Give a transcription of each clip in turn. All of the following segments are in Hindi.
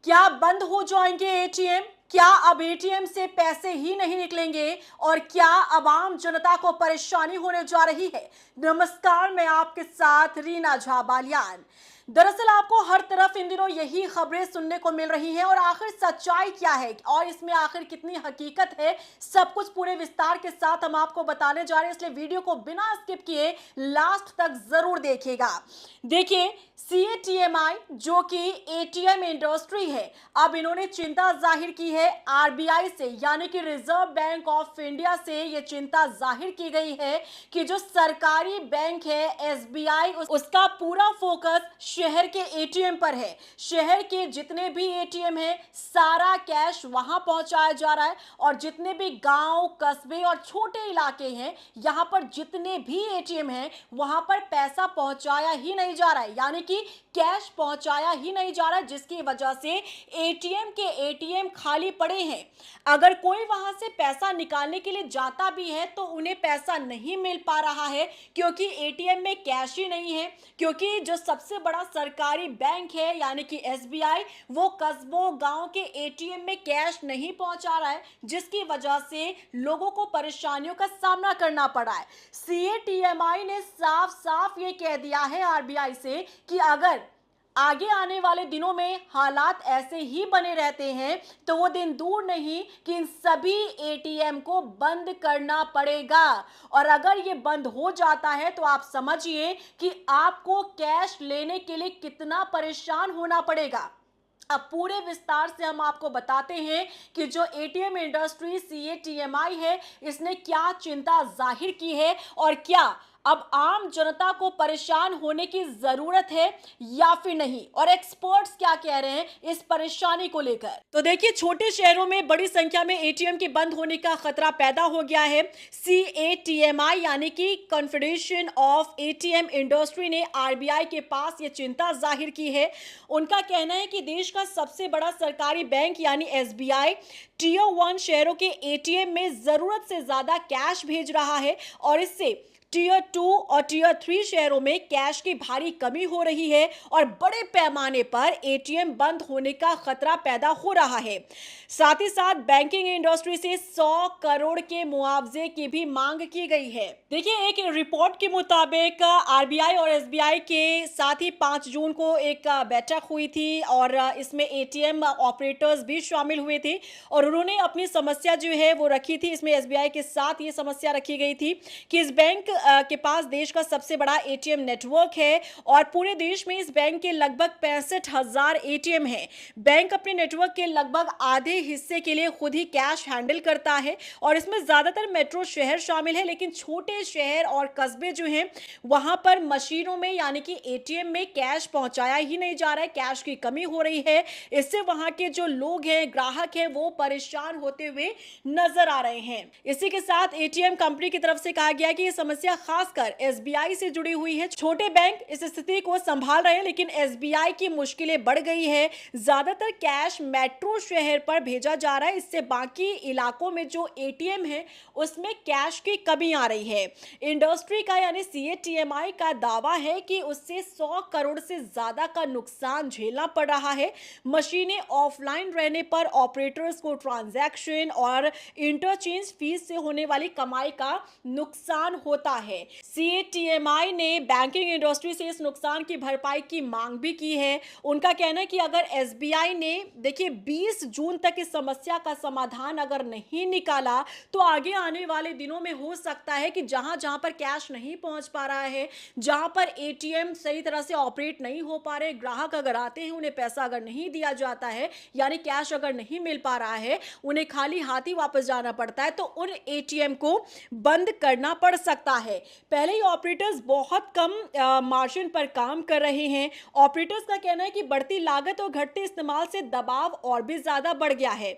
क्या बंद हो जाएंगे एटीएम? क्या अब एटीएम से पैसे ही नहीं निकलेंगे? और क्या अब आम जनता को परेशानी होने जा रही है? नमस्कार, मैं आपके साथ रीना झा बालियान। दरअसल आपको हर तरफ इन दिनों यही खबरें सुनने को मिल रही हैं और आखिर सच्चाई क्या है और इसमें आखिर कितनी हकीकत है, सब कुछ पूरे विस्तार के साथ हम आपको बताने जा रहे हैं, इसलिए वीडियो को बिना स्किप किए लास्ट तक जरूर देखिएगा। देखिए, सीएटीएमआई जो कि एटीएम इंडस्ट्री है, अब इन्होंने चिंता जाहिर की है आरबीआई से, यानी कि रिजर्व बैंक ऑफ इंडिया से ये चिंता जाहिर की गई है कि जो सरकारी बैंक है एसबीआई, उसका पूरा फोकस शहर के एटीएम पर है। शहर के जितने भी एटीएम हैं सारा कैश वहां पहुंचाया जा रहा है और जितने भी गांव, कस्बे और छोटे इलाके हैं, यहां पर जितने भी एटीएम हैं वहां पर पैसा पहुंचाया ही नहीं जा रहा है, यानी कि कैश पहुंचाया ही नहीं जा रहा है, जिसकी वजह से एटीएम के एटीएम खाली पड़े हैं। अगर कोई वहां से पैसा निकालने के लिए जाता भी है तो उन्हें पैसा नहीं मिल पा रहा है क्योंकि एटीएम में कैश ही नहीं है, क्योंकि जो सबसे बड़ा सरकारी बैंक है यानी कि एसबीआई, वो कस्बों, गांव के एटीएम में कैश नहीं पहुंचा रहा है, जिसकी वजह से लोगों को परेशानियों का सामना करना पड़ा है। सीएटीएमआई ने साफ साफ ये कह दिया है आरबीआई से कि अगर आगे आने वाले दिनों में हालात ऐसे ही बने रहते हैं तो वो दिन दूर नहीं कि इन सभी एटीएम को बंद करना पड़ेगा। और अगर ये बंद हो जाता है तो आप समझिए कि आपको कैश लेने के लिए कितना परेशान होना पड़ेगा। अब पूरे विस्तार से हम आपको बताते हैं कि जो एटीएम इंडस्ट्री सीएटीएमआई है, इसने क्या चिंता जाहिर की है और क्या अब आम जनता को परेशान होने की जरूरत है या फिर नहीं, और एक्सपर्ट्स क्या कह रहे हैं इस परेशानी को लेकर। तो देखिए, छोटे शहरों में बड़ी संख्या में एटीएम के बंद होने का खतरा पैदा हो गया है। सीएटीएमआई यानी कि कॉन्फेडरेशन ऑफ एटीएम इंडस्ट्री ने आरबीआई के पास ये चिंता जाहिर की है। उनका कहना है कि देश का सबसे बड़ा सरकारी बैंक यानी एसबीआई टीयर 1 शहरों के एटीएम में जरूरत से ज्यादा कैश भेज रहा है और इससे टीयर 2 और टीयर 3 शहरों में कैश की भारी कमी हो रही है और बड़े पैमाने पर एटीएम बंद होने का खतरा पैदा हो रहा है। साथ ही साथ बैंकिंग इंडस्ट्री से 100 करोड़ के मुआवजे की भी मांग की गई है। देखिए, एक रिपोर्ट के मुताबिक आरबीआई और एसबीआई के साथ ही 5 जून को एक बैठक हुई थी और इसमें एटीएम ऑपरेटर्स भी शामिल हुए थे और उन्होंने अपनी समस्या जो है वो रखी थी। इसमें एसबीआई के साथ ये समस्या रखी गई थी कि इस बैंक के पास देश का सबसे बड़ा एटीएम नेटवर्क है और पूरे देश में इस बैंक के लगभग 65,000 एटीएम हैं। बैंक अपने नेटवर्क के लगभग आधे हिस्से के लिए खुद ही कैश हैंडल करता है और इसमें ज्यादातर मेट्रो शहर शामिल है, लेकिन छोटे शहर और कस्बे जो हैं वहां पर मशीनों में यानी कि एटीएम में कैश पहुंचाया ही नहीं जा रहा है, कैश की कमी हो रही है। इससे वहां के जो लोग हैं, ग्राहक हैं, वो परेशान होते हुए नजर आ रहे हैं। इसी के साथ एटीएम कंपनी की तरफ से कहा गया कि यह समस्या खासकर एसबीआई से जुड़ी हुई है। छोटे बैंक इस स्थिति को संभाल रहे हैं, लेकिन एसबीआई की मुश्किलें बढ़ गई है। ज्यादातर कैश मेट्रो शहर पर भेजा जा रहा है, इससे बाकी इलाकों में जो एटीएम है उसमें कैश की कमी आ रही है। इंडस्ट्री का यानी सीएटीएमआई का दावा है कि उससे 100 करोड़ से ज्यादा का नुकसान झेलना पड़ रहा है। मशीनें ऑफलाइन रहने पर ऑपरेटर्स को ट्रांजैक्शन और इंटरचेंज फीस से होने वाली कमाई का नुकसान होता है। सीएटीएमआई ने बैंकिंग इंडस्ट्री से इस नुकसान की भरपाई की मांग भी की है। उनका कहना है कि अगर एसबीआई ने देखिए 20 जून तक इस समस्या का समाधान अगर नहीं निकाला तो आगे आने वाले दिनों में हो सकता है कि जहां जहां पर कैश नहीं पहुंच पा रहा है, जहां पर एटीएम सही तरह से ऑपरेट नहीं हो पा रहे, ग्राहक अगर आते हैं उन्हें पैसा अगर नहीं दिया जाता है, यानी कैश अगर नहीं मिल पा रहा है, उन्हें खाली हाथ ही वापस जाना पड़ता है, तो उन एटीएम को बंद करना पड़ सकता है। पहले ही ऑपरेटर्स बहुत कम मार्जिन पर काम कर रहे हैं। ऑपरेटर्स का कहना है कि बढ़ती लागत और घटते इस्तेमाल से दबाव और भी ज्यादा बढ़ गया है।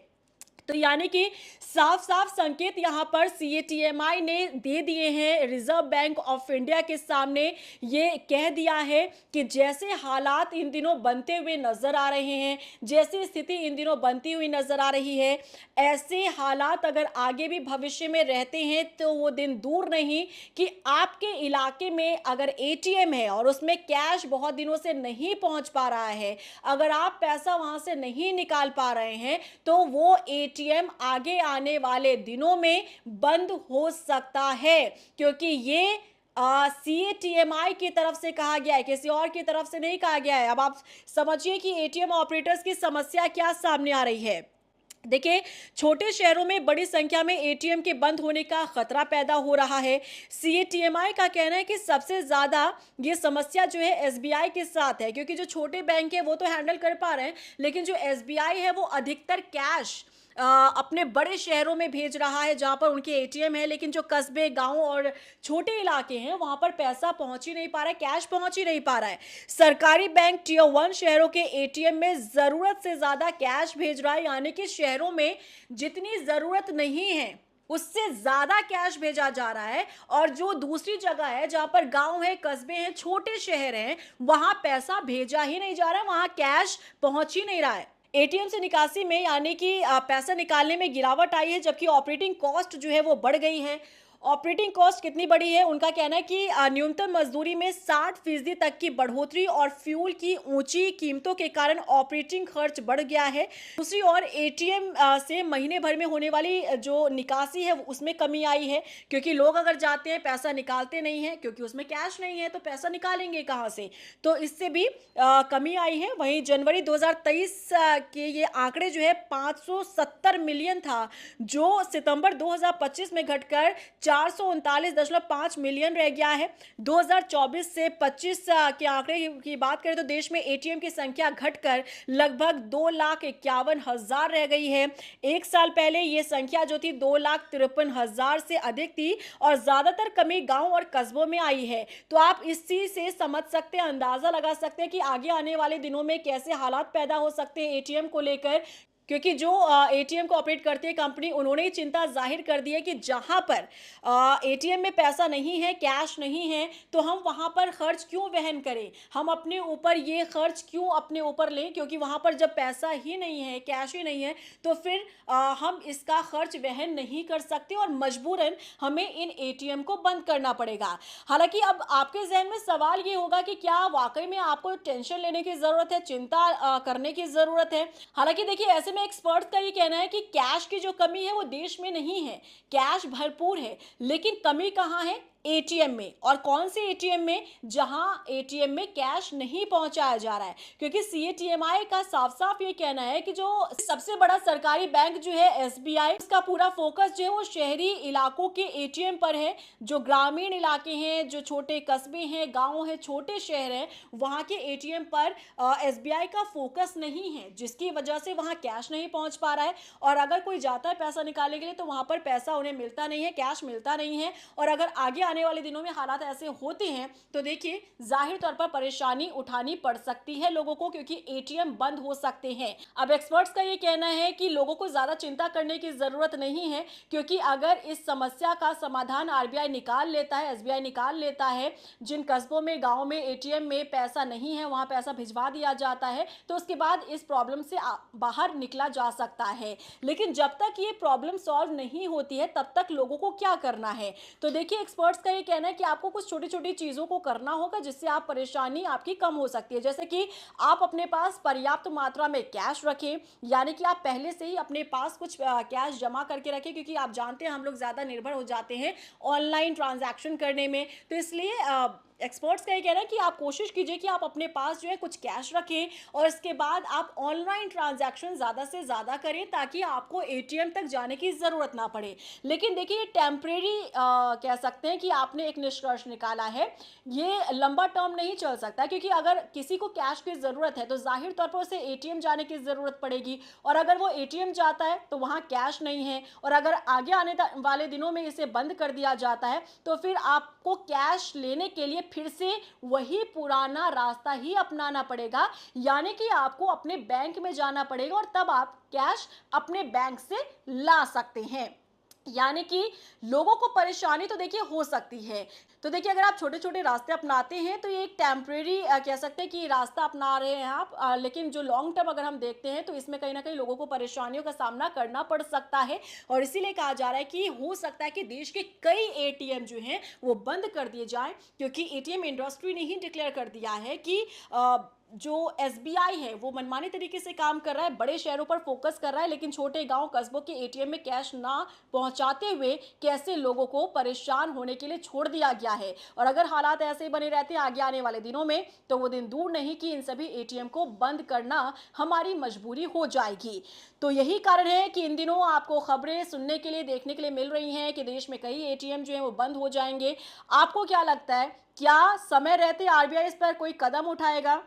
तो यानी कि साफ साफ संकेत यहाँ पर सीएटीएमआई ने दे दिए हैं रिजर्व बैंक ऑफ इंडिया के सामने। ये कह दिया है कि जैसे हालात इन दिनों बनते हुए नजर आ रहे हैं, जैसी स्थिति इन दिनों बनती हुई नजर आ रही है, ऐसे हालात अगर आगे भी भविष्य में रहते हैं तो वो दिन दूर नहीं कि आपके इलाके में अगर एटीएम है और उसमें कैश बहुत दिनों से नहीं पहुंच पा रहा है, अगर आप पैसा वहां से नहीं निकाल पा रहे हैं, तो वो एटीएम आगे आने वाले दिनों में बंद हो सकता है। क्योंकि ये सीएटीएमआई की तरफ से कहा गया है, किसी और की तरफ से नहीं कहा गया है। अब आप समझिए कि एटीएम ऑपरेटर्स की समस्या क्या सामने आ रही है। देखिए, छोटे शहरों में बड़ी संख्या में एटीएम के बंद होने का खतरा पैदा हो रहा है। सीएटीएमआई का कहना है कि सबसे ज्यादा ये समस्या जो है एसबीआई के साथ है, क्योंकि जो छोटे बैंक है वो तो हैंडल कर पा रहे हैं, लेकिन जो एसबीआई है वो अधिकतर कैश अपने बड़े शहरों में भेज रहा है जहां पर उनके एटीएम है, लेकिन जो कस्बे, गांव और छोटे इलाके हैं वहां पर पैसा पहुंच ही नहीं पा रहा है, कैश पहुंच ही नहीं पा रहा है। सरकारी बैंक टियर 1 शहरों के एटीएम में जरूरत से ज्यादा कैश भेज रहा है, यानी कि शहरों में जितनी जरूरत नहीं है उससे ज्यादा कैश भेजा जा रहा है। और जो दूसरी जगह है जहां पर गांव है, कस्बे हैं, छोटे शहर हैं, वहां पैसा भेजा ही नहीं जा रहा है, वहां कैश पहुंच ही नहीं रहा है। एटीएम से निकासी में यानी कि पैसा निकालने में गिरावट आई है, जबकि ऑपरेटिंग कॉस्ट जो है वो बढ़ गई है। ऑपरेटिंग कॉस्ट कितनी बढ़ी है, उनका कहना है कि न्यूनतम मजदूरी में 60% तक की बढ़ोतरी और फ्यूल की ऊंची कीमतों के कारण ऑपरेटिंग खर्च बढ़ गया है। दूसरी ओर एटीएम से महीने भर में होने वाली जो निकासी है उसमें कमी आई है, क्योंकि लोग अगर जाते हैं पैसा निकालते नहीं हैं, क्योंकि उसमें कैश नहीं है तो पैसा निकालेंगे कहाँ से, तो इससे भी कमी आई है। वहीं जनवरी 2023 के ये आंकड़े जो है 570 मिलियन था, जो सितंबर 2025 में घटकर 439.5 मिलियन रह गया है। 2024 से 25 के आंकड़े की बात करें तो देश में एटीएम की संख्या घटकर लगभग 2,51,000 रह गई है। एक साल पहले ये संख्या जो थी 2,53,000 से अधिक थी, और ज्यादातर कमी गांव और कस्बों में आई है। तो आप इस चीज से समझ सकते हैं, अंदाजा लगा सकते हैं कि आगे आने वाले दिनों में कैसे हालात पैदा हो सकते हैं एटीएम को लेकर, क्योंकि जो एटीएम को ऑपरेट करती है कंपनी, उन्होंने ही चिंता जाहिर कर दी है कि जहां पर एटीएम में पैसा नहीं है, कैश नहीं है, तो हम वहां पर खर्च क्यों वहन करें, हम अपने ऊपर ये खर्च क्यों अपने ऊपर लें, क्योंकि वहां पर जब पैसा ही नहीं है, कैश ही नहीं है, तो फिर हम इसका खर्च वहन नहीं कर सकते और मजबूरन हमें इन एटीएम को बंद करना पड़ेगा। हालांकि अब आपके जहन में सवाल ये होगा कि क्या वाकई में आपको टेंशन लेने की जरूरत है, चिंता करने की जरूरत है। हालांकि देखिए, ऐसे में एक्सपर्ट का ये कहना है कि कैश की जो कमी है वो देश में नहीं है, कैश भरपूर है, लेकिन कमी कहां है, एटीएम में। और कौन से एटीएम में, जहां एटीएम में कैश नहीं पहुंचाया जा रहा है। क्योंकि सीएटीएमआई का साफ साफ ये कहना है कि जो सबसे बड़ा सरकारी बैंक जो है एसबीआई, उसका पूरा फोकस जो है वो शहरी इलाकों के एटीएम पर है। जो ग्रामीण इलाके हैं, जो छोटे कस्बे हैं, गांव है, छोटे शहर हैं, वहां के एटीएम पर एसबीआई का फोकस नहीं है, जिसकी वजह से वहां कैश नहीं पहुंच पा रहा है। और अगर कोई जाता है पैसा निकालने के लिए तो वहां पर पैसा उन्हें मिलता नहीं है, कैश मिलता नहीं है। और अगर आगे आने वाले दिनों में हालात ऐसे होते हैं तो देखिए, जाहिर तौर पर परेशानी उठानी पड़ सकती है लोगों को, क्योंकि एटीएम बंद हो सकते हैं। अब एक्सपर्ट्स का ये कहना है कि लोगों को ज्यादा चिंता करने की जरूरत नहीं है, क्योंकि अगर इस समस्या का समाधान आरबीआई निकाल लेता है, एसबीआई निकाल लेता है, जिन कस्बों में, गांव में एटीएम में पैसा नहीं है वहां पैसा भिजवा दिया जाता है, तो उसके बाद इस प्रॉब्लम से बाहर निकला जा सकता है। लेकिन जब तक ये प्रॉब्लम सॉल्व नहीं होती है तब तक लोगों को क्या करना है, तो देखिए, एक्सपर्ट्स का ये कहना है कि आपको कुछ छोटी छोटी चीजों को करना होगा जिससे आप परेशानी आपकी कम हो सकती है। जैसे कि आप अपने पास पर्याप्त मात्रा में कैश रखें, यानी कि आप पहले से ही अपने पास कुछ कैश जमा करके रखें, क्योंकि आप जानते हैं हम लोग ज्यादा निर्भर हो जाते हैं ऑनलाइन ट्रांजैक्शन करने में। तो इसलिए एक्सपर्ट्स का ये कहना है कि आप कोशिश कीजिए कि आप अपने पास जो है कुछ कैश रखें, और इसके बाद आप ऑनलाइन ट्रांजैक्शन ज़्यादा से ज़्यादा करें, ताकि आपको एटीएम तक जाने की ज़रूरत ना पड़े। लेकिन देखिए, ये टेम्परेरी कह सकते हैं कि आपने एक निष्कर्ष निकाला है, ये लंबा टर्म नहीं चल सकता, क्योंकि अगर किसी को कैश की ज़रूरत है तो जाहिर तौर पर उसे एटीएम जाने की ज़रूरत पड़ेगी, और अगर वो एटीएम जाता है तो वहाँ कैश नहीं है, और अगर आगे आने वाले दिनों में इसे बंद कर दिया जाता है तो फिर आपको कैश लेने के लिए फिर से वही पुराना रास्ता ही अपनाना पड़ेगा, यानी कि आपको अपने बैंक में जाना पड़ेगा और तब आप कैश अपने बैंक से ला सकते हैं। यानी कि लोगों को परेशानी तो देखिए हो सकती है। तो देखिए अगर आप छोटे-छोटे रास्ते अपनाते हैं तो ये एक टेम्परेरी कह सकते हैं कि रास्ता अपना रहे हैं आप, लेकिन जो लॉन्ग टर्म अगर हम देखते हैं तो इसमें कहीं न कहीं लोगों को परेशानियों का सामना करना पड़ सकता है और इसीलिए कहा जा रहा है कि हो सकता है कि देश के कई एटीएम जो हैं वो बंद कर दिए जाएँ, क्योंकि एटीएम इंडस्ट्री ने ही डिक्लेयर कर दिया है कि जो एसबीआई है वो मनमाने तरीके से काम कर रहा है, बड़े शहरों पर फोकस कर रहा है, लेकिन छोटे गांव कस्बों के एटीएम में कैश ना पहुंचाते हुए कैसे लोगों को परेशान होने के लिए छोड़ दिया गया है। और अगर हालात ऐसे ही बने रहते हैं आगे आने वाले दिनों में तो वो दिन दूर नहीं कि इन सभी एटीएम को बंद करना हमारी मजबूरी हो जाएगी। तो यही कारण है कि इन दिनों आपको खबरें सुनने के लिए, देखने के लिए मिल रही हैं कि देश में कई एटीएम जो है वो बंद हो जाएंगे। आपको क्या लगता है, क्या समय रहते आरबीआई इस पर कोई कदम उठाएगा?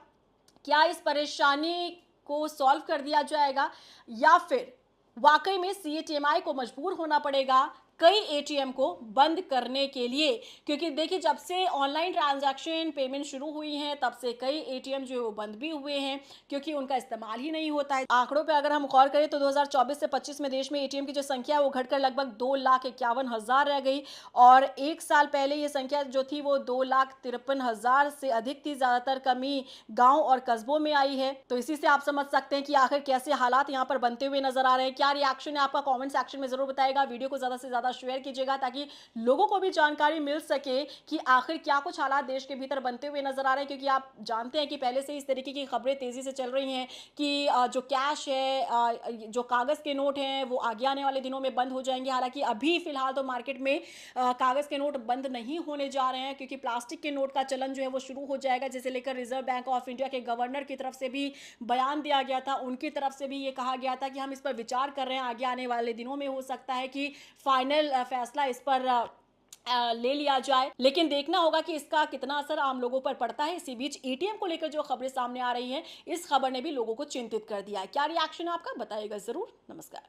क्या इस परेशानी को सॉल्व कर दिया जाएगा या फिर वाकई में सीएटीएमआई को मजबूर होना पड़ेगा कई एटीएम को बंद करने के लिए? क्योंकि देखिए जब से ऑनलाइन ट्रांजैक्शन पेमेंट शुरू हुई हैं तब से कई एटीएम जो है वो बंद भी हुए हैं, क्योंकि उनका इस्तेमाल ही नहीं होता है। आंकड़ों पे अगर हम गौर करें तो 2024 से 25 में देश में एटीएम की जो संख्या है वो घटकर लगभग 2,51,000 रह गई और एक साल पहले ये संख्या जो थी वो 2,53,000 से अधिक थी। ज्यादातर कमी गाँव और कस्बों में आई है। तो इसी से आप समझ सकते हैं कि आखिर कैसे हालात यहाँ पर बनते हुए नजर आ रहे हैं। क्या रिएक्शन है आपका, कॉमेंट सेक्शन में जरूर बताएगा। वीडियो को ज्यादा से ज्यादा शेयर कीजिएगा ताकि लोगों को भी जानकारी मिल सके कि आखिर क्या कुछ हालात देश के भीतर बनते हुए नजर आ रहे हैं, क्योंकि आप जानते हैं कि पहले से इस तरीके की खबरें तेजी से चल रही हैं कि जो कैश है, जो कागज के नोट हैं वो आगे आने वाले दिनों में बंद हो जाएंगे। हालांकि अभी फिलहाल तो मार्केट में कागज के नोट बंद नहीं होने जा रहे हैं, क्योंकि प्लास्टिक के नोट का चलन जो है वो शुरू हो जाएगा, जिसे लेकर रिजर्व बैंक ऑफ इंडिया के गवर्नर की तरफ से भी बयान दिया गया था। उनकी तरफ से भी ये कहा गया था कि हम इस पर विचार कर रहे हैं, आगे आने वाले दिनों में हो सकता है कि फाइनल फैसला इस पर ले लिया जाए। लेकिन देखना होगा कि इसका कितना असर आम लोगों पर पड़ता है। इसी बीच एटीएम को लेकर जो खबरें सामने आ रही हैं, इस खबर ने भी लोगों को चिंतित कर दिया है। क्या रिएक्शन है आपका, बताइएगा जरूर। नमस्कार।